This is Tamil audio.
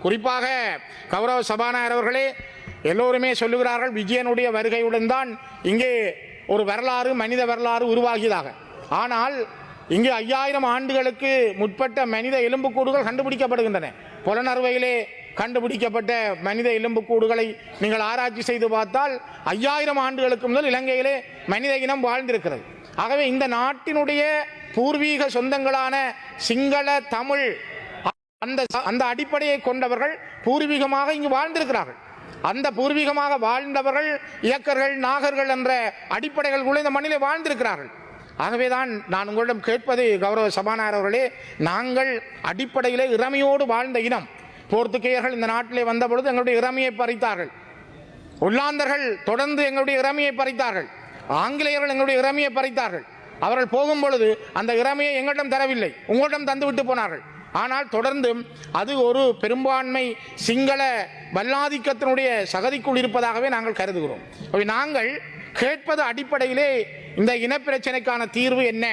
குறிப்பாக கௌரவ சபாநாயகர் அவர்களே, எல்லோருமே சொல்லுகிறார்கள் விஜயனுடைய வருகையுடன் தான் இங்கே ஒரு வரலாறு, மனித வரலாறு உருவாகியதாக. ஆனால் இங்கு 5000 ஆண்டுகளுக்கு முற்பட்ட மனித எலும்புக்கூடுகள் கண்டுபிடிக்கப்படுகின்றன. புலனறுவையிலே கண்டுபிடிக்கப்பட்ட மனித எலும்புக்கூடுகளை நீங்கள் ஆராய்ச்சி செய்து பார்த்தால் 5000 ஆண்டுகளுக்கு முதல் இலங்கையிலே மனித இனம் வாழ்ந்திருக்கிறது. ஆகவே இந்த நாட்டினுடைய பூர்வீக சொந்தங்களான சிங்கள, தமிழ் அந்த அடிப்படையை கொண்டவர்கள் பூர்வீகமாக இங்கு வாழ்ந்திருக்கிறார்கள். அந்த பூர்வீகமாக வாழ்ந்தவர்கள் இயக்கர்கள், நாகர்கள் என்ற அடிப்படைகள் கூட இந்த மண்ணிலே வாழ்ந்திருக்கிறார்கள். ஆகவேதான் நான் உங்களிடம் கேட்பது, கௌரவ சபாநாயகர் அவர்களே, நாங்கள் அடிப்படையிலே இறமையோடு வாழ்ந்த இனம். போர்த்துகேயர்கள் இந்த நாட்டிலே வந்த பொழுது எங்களுடைய இறமையை பறித்தார்கள். ஒல்லாந்தர்கள் தொடர்ந்து எங்களுடைய இறமையை பறித்தார்கள். ஆங்கிலேயர்கள் எங்களுடைய இறமையை பறித்தார்கள். அவர்கள் போகும் பொழுது அந்த இறமையை எங்களிடம் தரவில்லை, உங்களிடம் தந்து விட்டு போனார்கள். ஆனால் தொடர்ந்து அது ஒரு பெரும்பான்மை சிங்கள வல்லாதிக்கத்தினுடைய சகதிக்குள் இருப்பதாகவே நாங்கள் கருதுகிறோம். நாங்கள் கேட்பது அடிப்படையிலே இந்த இனப்பிரச்சனைக்கான தீர்வு என்ன?